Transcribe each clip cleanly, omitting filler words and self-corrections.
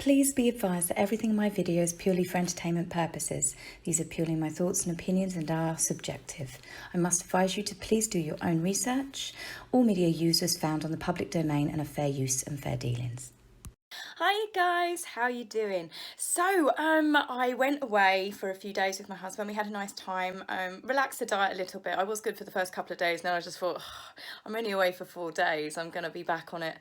Please be advised that everything in my video is purely for entertainment purposes. These are purely my thoughts and opinions and are subjective. I must advise you to please do your own research. All media users found on the public domain and are fair use and fair dealings. Hi guys, how you doing? So I went away for a few days with my husband. We had a nice time, relaxed the diet a little bit. I was good for the first couple of days. Now I just thought, I'm only away for 4 days. I'm going to be back on it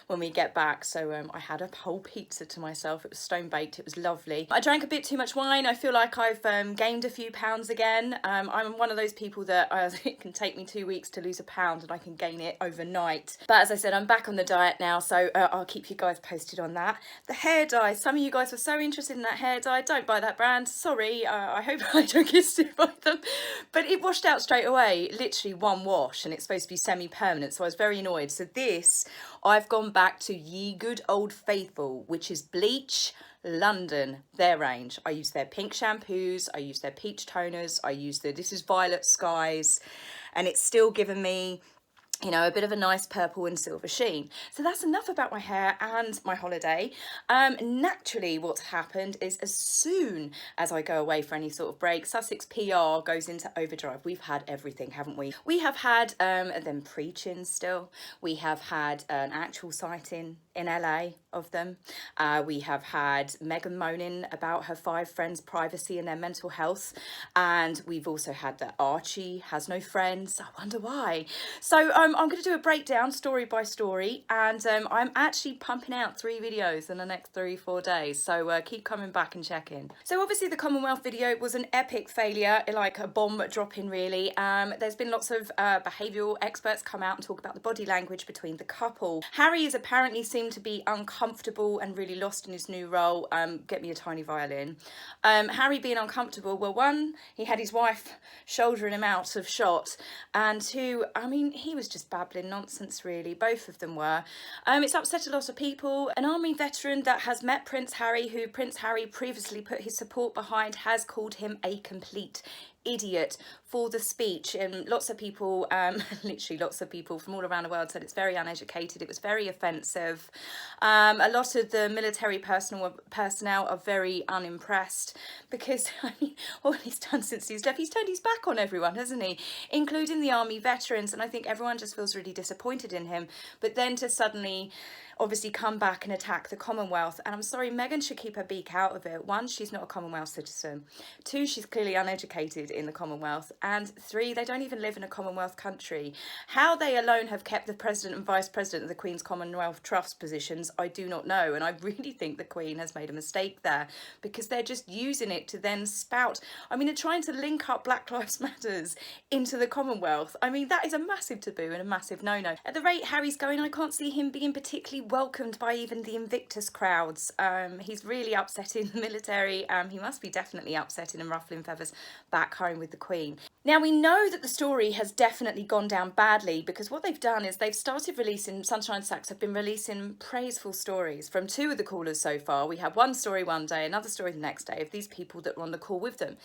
when we get back. So I had a whole pizza to myself. It was stone baked. It was lovely. I drank a bit too much wine. I feel like I've gained a few pounds again. I'm one of those people that it can take me 2 weeks to lose a pound and I can gain it overnight. But as I said, I'm back on the diet now, so I'll keep you guys posted on that. The hair dye, some of you guys were so interested in that hair dye. Don't buy that brand, sorry. I hope I don't get sued by them, but it washed out straight away, literally one wash, and it's supposed to be semi-permanent, so I was very annoyed. So this, I've gone back to Ye Good Old Faithful, which is Bleach London, their range. I use their pink shampoos, I use their peach toners, I use this is Violet Skies, and it's still given me, you know, a bit of a nice purple and silver sheen. So that's enough about my hair and my holiday. Naturally, what's happened is as soon as I go away for any sort of break, Sussex PR goes into overdrive. We've had everything, haven't we? We have had them preaching still. We have had an actual sighting in LA of them. We have had Meghan moaning about her 5 friends' privacy and their mental health. And we've also had that Archie has no friends. I wonder why. So I'm going to do a breakdown story by story, and I'm actually pumping out 3 videos in the next 3-4 days, so keep coming back and checking. So obviously the Commonwealth video was an epic failure, like a bomb dropping really. There's been lots of behavioural experts come out and talk about the body language between the couple. Harry is apparently seemed to be uncomfortable and really lost in his new role. Get me a tiny violin. Harry being uncomfortable, well, 1, he had his wife shouldering him out of shot, and 2, I mean, he was just babbling nonsense really. Both of them were. It's upset a lot of people. An army veteran that has met Prince Harry, who Prince Harry previously put his support behind, has called him a complete idiot for the speech, and lots of people, literally lots of people from all around the world said it's very uneducated, it was very offensive. A lot of the military personnel are very unimpressed because, I mean, all he's done since he's left, he's turned his back on everyone, hasn't he, including the army veterans, and I think everyone just feels really disappointed in him. But then to suddenly obviously come back and attack the Commonwealth, and I'm sorry, Meghan should keep her beak out of it. 1, she's not a Commonwealth citizen. 2, she's clearly uneducated in the Commonwealth, and 3, they don't even live in a Commonwealth country. How they alone have kept the President and Vice President of the Queen's Commonwealth Trust positions, I do not know, and I really think the Queen has made a mistake there, because they're just using it to then spout, I mean, they're trying to link up Black Lives Matters into the Commonwealth. I mean, that is a massive taboo and a massive no-no. At the rate Harry's going, I can't see him being particularly welcomed by even the Invictus crowds. He's really upsetting the military. He must be definitely upsetting and ruffling feathers back home with the Queen. Now, we know that the story has definitely gone down badly, because what they've done is they've started releasing, Sunshine Sacks have been releasing praiseful stories from 2 of the callers so far. We had one story one day, another story the next day of these people that were on the call with them.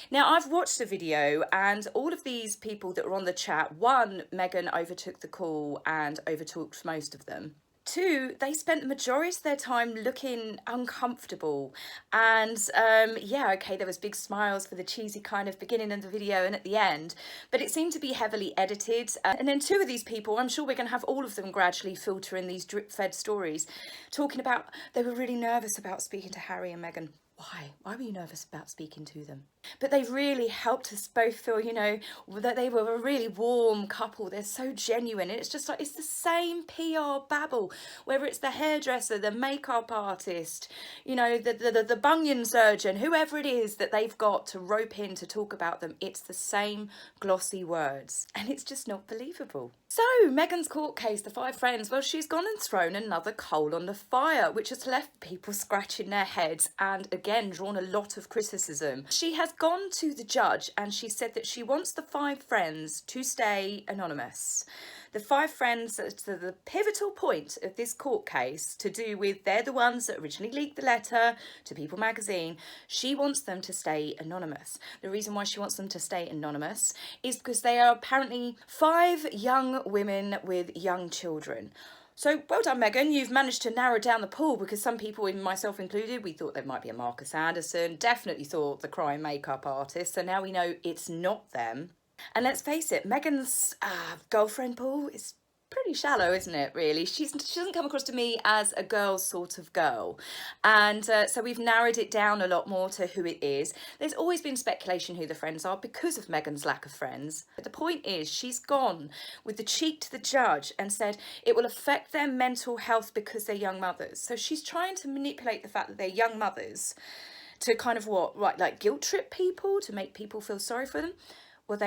Now, I've watched the video, and all of these people that were on the chat, 1, Meghan overtook the call and overtalked most of them. 2, they spent the majority of their time looking uncomfortable, and yeah, okay, there was big smiles for the cheesy kind of beginning of the video and at the end, but it seemed to be heavily edited. And then 2 of these people, I'm sure we're going to have all of them gradually filter in these drip-fed stories, talking about they were really nervous about speaking to Harry and Meghan. Why were you nervous about speaking to them? But they've really helped us both feel, you know, that they were a really warm couple. They're so genuine. And it's just like, it's the same PR babble, whether it's the hairdresser, the makeup artist, you know, the bunion surgeon, whoever it is that they've got to rope in to talk about them. It's the same glossy words, and it's just not believable. So Meghan's court case, the 5 friends, well, she's gone and thrown another coal on the fire, which has left people scratching their heads and again drawn a lot of criticism. She has gone to the judge and she said that she wants the 5 friends to stay anonymous. The 5 friends, to the pivotal point of this court case, to do with, they're the ones that originally leaked the letter to People magazine. She wants them to stay anonymous. The reason why she wants them to stay anonymous is because they are apparently 5 young women with young children. So well done, Meghan. You've managed to narrow down the pool, because some people, even myself included, we thought there might be a Marcus Anderson, definitely thought the crime makeup artist. So now we know it's not them. And let's face it, Meghan's girlfriend pool is pretty shallow, isn't it, really? She doesn't come across to me as a girl sort of girl. And so we've narrowed it down a lot more to who it is. There's always been speculation who the friends are because of Meghan's lack of friends. But the point is, she's gone with the cheek to the judge and said it will affect their mental health because they're young mothers. So she's trying to manipulate the fact that they're young mothers to kind of like guilt trip people, to make people feel sorry for them. Well,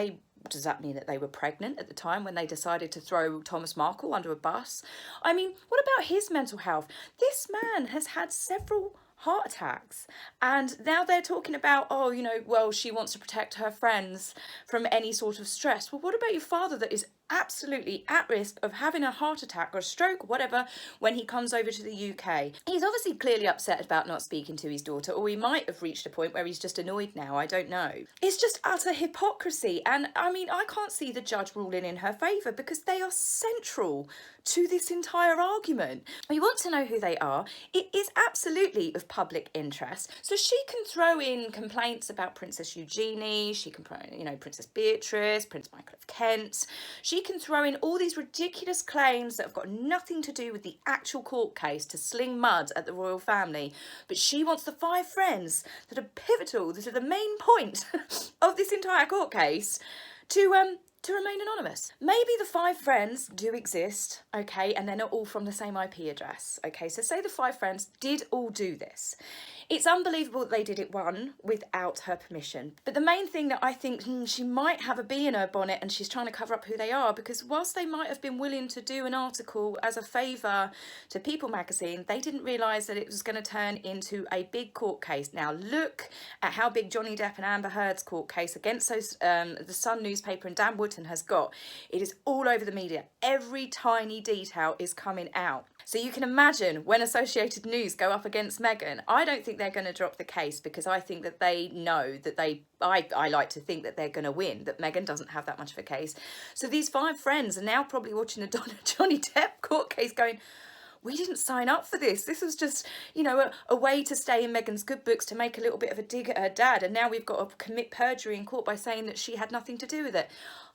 does that mean that they were pregnant at the time when they decided to throw Thomas Markle under a bus? I mean, what about his mental health? This man has had several heart attacks, and now they're talking about, oh, well, she wants to protect her friends from any sort of stress. Well, what about your father that is absolutely at risk of having a heart attack or a stroke or whatever when he comes over to the UK? He's obviously clearly upset about not speaking to his daughter, or he might have reached a point where he's just annoyed now. I don't know. It's just utter hypocrisy. And I mean, I can't see the judge ruling in her favour, because they are central to this entire argument. We want to know who they are. It is absolutely of public interest. So she can throw in complaints about Princess Eugenie, she can, Princess Beatrice, Prince Michael of Kent. She can throw in all these ridiculous claims that have got nothing to do with the actual court case to sling mud at the royal family. But she wants the 5 friends that are pivotal, that are the main point of this entire court case, to remain anonymous. Maybe the 5 friends do exist, okay, and they're not all from the same IP address, okay? So say the 5 friends did all do this. It's unbelievable that they did it, one, without her permission. But the main thing that I think she might have a bee in her bonnet, and she's trying to cover up who they are, because whilst they might have been willing to do an article as a favour to People magazine, they didn't realise that it was going to turn into a big court case. Now look at how big Johnny Depp and Amber Heard's court case against the Sun newspaper and Dan Wootton has got. It is all over the media. Every tiny detail is coming out. So you can imagine when Associated News go up against Meghan, I don't think they're going to drop the case, because I think that they know that I like to think that they're going to win, that Meghan doesn't have that much of a case. So these 5 friends are now probably watching the Johnny Depp court case going, we didn't sign up for this. This was just, a way to stay in Meghan's good books, to make a little bit of a dig at her dad. And now we've got to commit perjury in court by saying that she had nothing to do with it.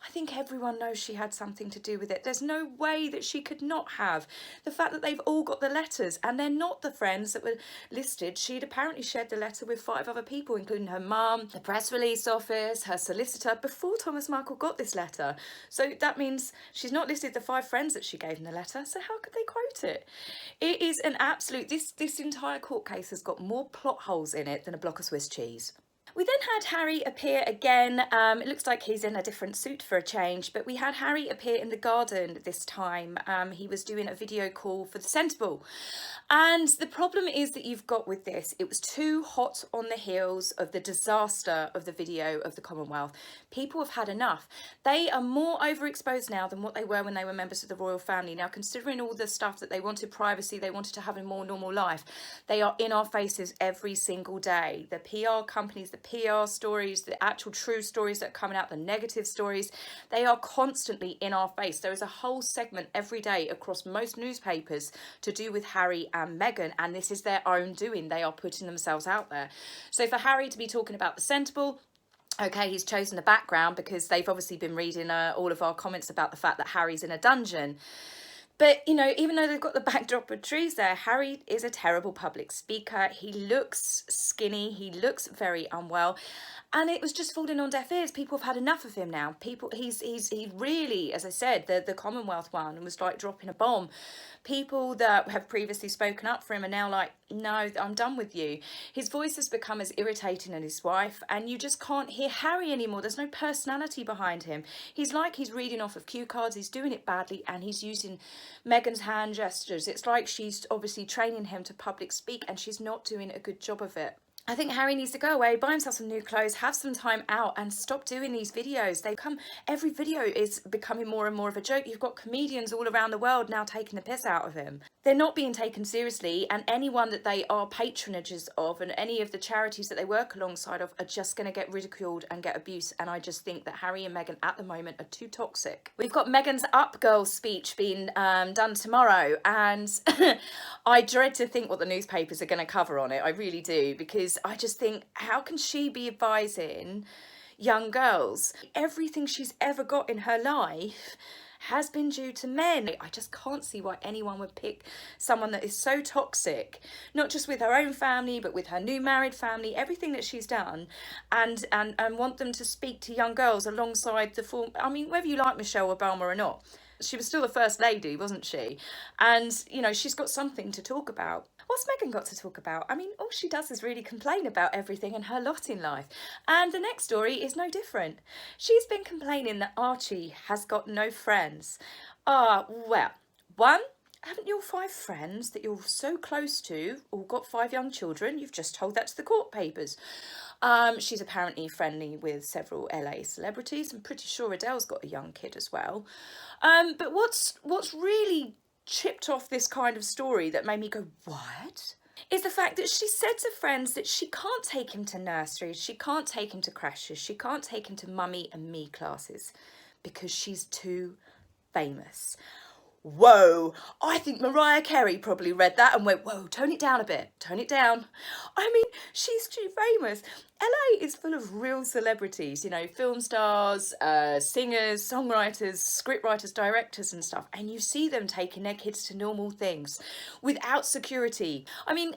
I think everyone knows she had something to do with it. There's no way that she could not have. The fact that they've all got the letters, and they're not the friends that were listed. She'd apparently shared the letter with 5 other people, including her mum, the press release office, her solicitor, before Thomas Markle got this letter. So that means she's not listed the 5 friends that she gave in the letter. So how could they quote it? It is an absolute, this entire court case has got more plot holes in it than a block of Swiss cheese. We then had Harry appear again. It looks like he's in a different suit for a change, but we had Harry appear in the garden this time. He was doing a video call for the Sensible. And the problem is that you've got with this, it was too hot on the heels of the disaster of the video of the Commonwealth. People have had enough. They are more overexposed now than what they were when they were members of the royal family. Now, considering all the stuff that they wanted privacy, they wanted to have a more normal life, they are in our faces every single day. The PR companies, the PR stories, the actual true stories that are coming out, the negative stories, they are constantly in our face. There is a whole segment every day across most newspapers to do with Harry and Meghan, and this is their own doing. They are putting themselves out there. So for Harry to be talking about the Sensible, okay, he's chosen a background because they've obviously been reading all of our comments about the fact that Harry's in a dungeon. But, even though they've got the backdrop of trees there, Harry is a terrible public speaker. He looks skinny. He looks very unwell. And it was just falling on deaf ears. People have had enough of him now. He really, as I said, the Commonwealth one was like dropping a bomb. People that have previously spoken up for him are now like, no, I'm done with you. His voice has become as irritating as his wife, and you just can't hear Harry anymore. There's no personality behind him. He's like he's reading off of cue cards. He's doing it badly, and he's using Meghan's hand gestures. It's like she's obviously training him to public speak, and she's not doing a good job of it. I think Harry needs to go away, buy himself some new clothes, have some time out, and stop doing these videos. Every video is becoming more and more of a joke. You've got comedians all around the world now taking the piss out of him. They're not being taken seriously, and anyone that they are patronages of and any of the charities that they work alongside of are just going to get ridiculed and get abuse. And I just think that Harry and Meghan at the moment are too toxic. We've got Meghan's Up Girl speech being done tomorrow, and I dread to think what the newspapers are going to cover on it. I really do, because I just think, how can she be advising young girls? Everything she's ever got in her life has been due to men. I just can't see why anyone would pick someone that is so toxic, not just with her own family, but with her new married family, everything that she's done, and want them to speak to young girls alongside the form. I mean, whether you like Michelle Obama or not, she was still the first lady, wasn't she? And, you know, she's got something to talk about. What's Meghan got to talk about? I mean, all she does is really complain about everything and her lot in life. And the next story is no different. She's been complaining that Archie has got no friends. Well, one, haven't your 5 friends that you're so close to all got 5 young children? You've just told that to the court papers. She's apparently friendly with several LA celebrities. I'm pretty sure Adele's got a young kid as well. But what's really chipped off this kind of story that made me go, what? Is the fact that she said to friends that she can't take him to nurseries, she can't take him to crashes, she can't take him to mummy and me classes because she's too famous. Whoa, I think Mariah Carey probably read that and went, whoa, tone it down a bit, tone it down. I mean, she's too famous. LA is full of real celebrities, you know, film stars, singers, songwriters, scriptwriters, directors and stuff. And you see them taking their kids to normal things without security. I mean,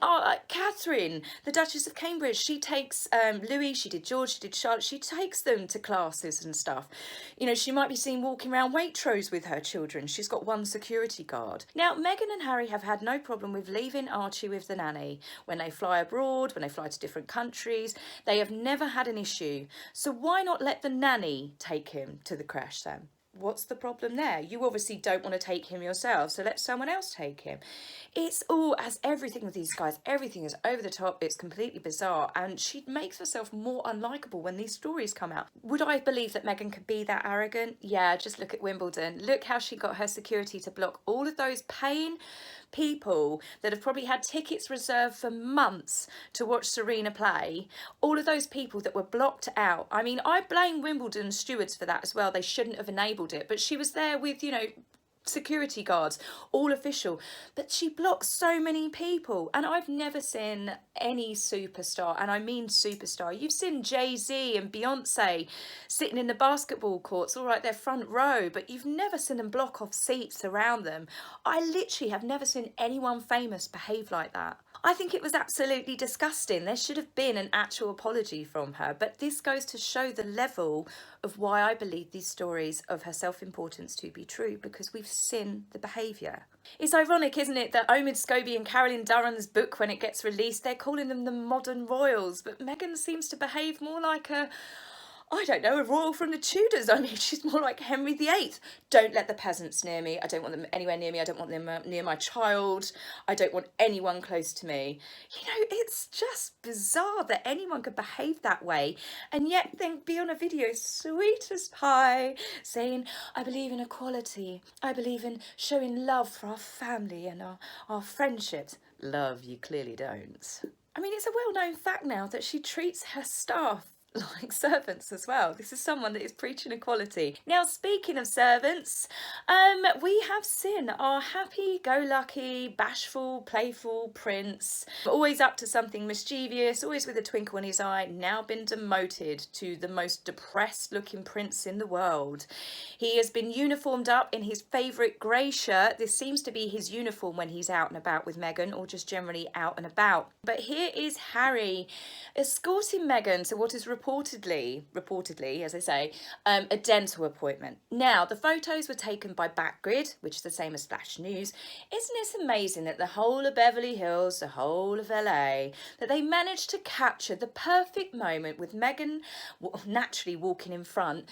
Catherine, the Duchess of Cambridge, she takes Louis, she did George, she did Charlotte, she takes them to classes and stuff. You know, she might be seen walking around Waitrose with her children. She's got one security guard. Now, Meghan and Harry have had no problem with leaving Archie with the nanny when they fly abroad, when they fly to different countries. They have never had an issue. So why not let the nanny take him to the crash then? What's the problem there? You obviously don't want to take him yourself, so let someone else take him. It's all, as everything with these guys, everything is over the top, it's completely bizarre, and she makes herself more unlikable when these stories come out. Would I believe that Meghan could be that arrogant? Yeah, just look at Wimbledon. Look how she got her security to block all of those paying people that have probably had tickets reserved for months to watch Serena play. All of those people that were blocked out. I mean, I blame Wimbledon stewards for that as well. They shouldn't have enabled it, but she was there with, you know, security guards, all official, but she blocks so many people. And I've never seen any superstar, and I mean superstar, you've seen Jay-Z and Beyonce sitting in the basketball courts, all right, they're front row, but you've never seen them block off seats around them. I literally have never seen anyone famous behave like that. I think it was absolutely disgusting. There should have been an actual apology from her, but this goes to show the level of why I believe these stories of her self-importance to be true, because we've seen the behaviour. It's ironic, isn't it, that Omid Scobie and Carolyn Durham's book, when it gets released, they're calling them the modern royals, but Meghan seems to behave more like a, I don't know, a royal from the Tudors. I mean, she's more like Henry VIII. Don't let the peasants near me. I don't want them anywhere near me. I don't want them near my child. I don't want anyone close to me. You know, it's just bizarre that anyone could behave that way and yet then be on a video sweet as pie saying, I believe in equality. I believe in showing love for our family and our friendships. Love, you clearly don't. I mean, it's a well-known fact now that she treats her staff like servants as well. This is someone that is preaching equality. Now, speaking of servants, we have seen our happy-go-lucky, bashful, playful prince, always up to something mischievous, always with a twinkle in his eye, now been demoted to the most depressed-looking prince in the world. He has been uniformed up in his favourite grey shirt. This seems to be his uniform when he's out and about with Meghan, or just generally out and about. But here is Harry escorting Meghan to what is reported reportedly, as I say, a dental appointment. Now, the photos were taken by Backgrid, which is the same as Splash News. Isn't it amazing that the whole of Beverly Hills, the whole of LA, that they managed to capture the perfect moment with Meghan naturally walking in front,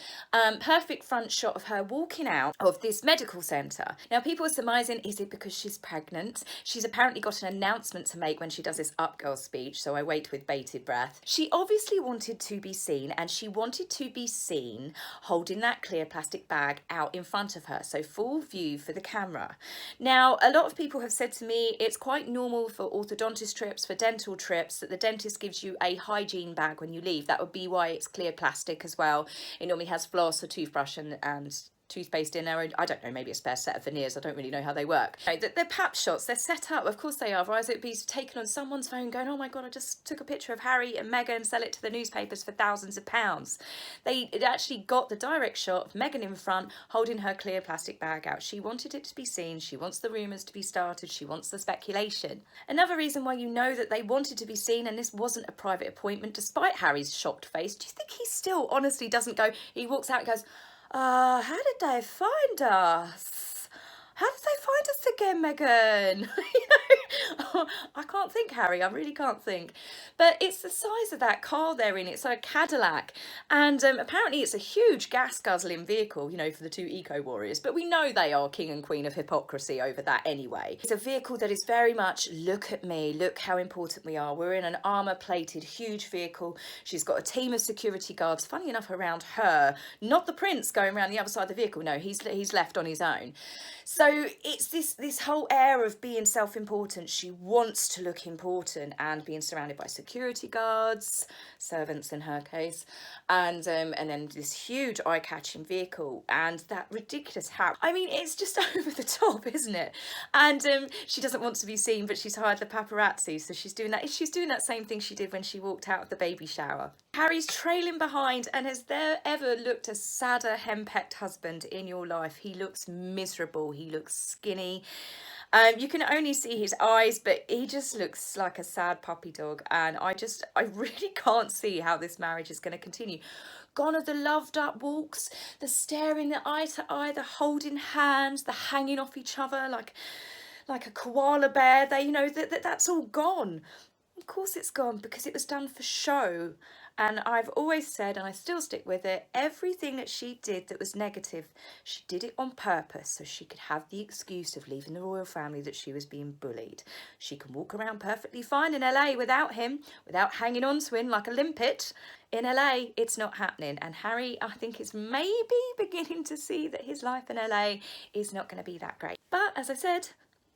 perfect front shot of her walking out of this medical centre. Now, people are surmising, is it because she's pregnant? She's apparently got an announcement to make when she does this Up Girl speech, so I wait with bated breath. She obviously wanted to be seen, and she wanted to be seen holding that clear plastic bag out in front of her, so full view for the camera. Now, a lot of people have said to me it's quite normal for orthodontist trips, for dental trips, that the dentist gives you a hygiene bag when you leave. That would be why it's clear plastic as well. It normally has floss or toothbrush and toothpaste in there. I don't know, maybe a spare set of veneers. I don't really know how they work. They're pap shots. They're set up. Of course they are. Otherwise it'd be taken on someone's phone going, oh my God, I just took a picture of Harry and Meghan and sell it to the newspapers for thousands of pounds. It actually got the direct shot of Meghan in front holding her clear plastic bag out. She wanted it to be seen. She wants the rumours to be started. She wants the speculation. Another reason why you know that they wanted to be seen, and this wasn't a private appointment, despite Harry's shocked face, do you think he still honestly doesn't go, he walks out and goes, how did they find us? How did they find us again, Meghan? I can't think, Harry. I really can't think. But it's the size of that car they're in. It's a Cadillac. And apparently it's a huge gas-guzzling vehicle, for the two eco-warriors. But we know they are king and queen of hypocrisy over that anyway. It's a vehicle that is very much, look at me, look how important we are. We're in an armour-plated, huge vehicle. She's got a team of security guards, funny enough, around her. Not the prince going around the other side of the vehicle. No, he's left on his own. So it's this whole air of being self-important. She wants to look important, and being surrounded by security guards, servants in her case, and then this huge eye-catching vehicle and that ridiculous hat. I mean, it's just over the top, isn't it? And she doesn't want to be seen, but she's hired the paparazzi, so she's doing that. She's doing that same thing she did when she walked out of the baby shower. Harry's trailing behind, and has there ever looked a sadder henpecked husband in your life? He looks miserable. He looks skinny. You can only see his eyes, but he just looks like a sad puppy dog. And I really can't see how this marriage is going to continue. Gone are the loved up walks, the staring eye to eye, the holding hands, the hanging off each other like a koala bear. That's all gone. Of course it's gone, because it was done for show. And I've always said, and I still stick with it, everything that she did that was negative, she did it on purpose so she could have the excuse of leaving the royal family that she was being bullied. She can walk around perfectly fine in LA without him, without hanging on to him like a limpet. In LA, it's not happening. And Harry, I think, is maybe beginning to see that his life in LA is not going to be that great. But as I said,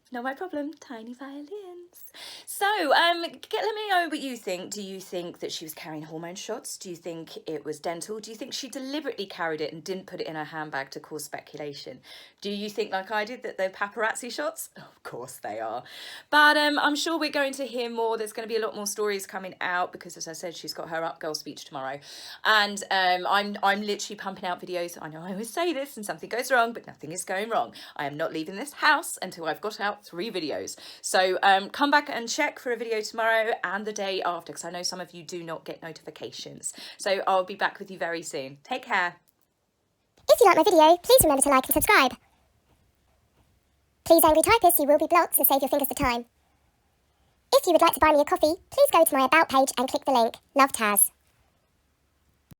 not my problem, tiny violins. So, let me know what you think. Do you think that she was carrying hormone shots? Do you think it was dental? Do you think she deliberately carried it and didn't put it in her handbag to cause speculation? Do you think, like I did, that they're paparazzi shots? Of course they are. But I'm sure we're going to hear more. There's going to be a lot more stories coming out because, as I said, she's got her Up Girl speech tomorrow. And I'm literally pumping out videos. I know I always say this and something goes wrong, but nothing is going wrong. I am not leaving this house until I've got out 3 videos. So come back and check for a video tomorrow and the day after, because I know some of you do not get notifications. So I'll be back with you very soon. Take care. If you like my video, please remember to like and subscribe. Please, angry typists, you will be blocked, so save your fingers the time. If you would like to buy me a coffee, please go to my About page and click the link. Love, Taz.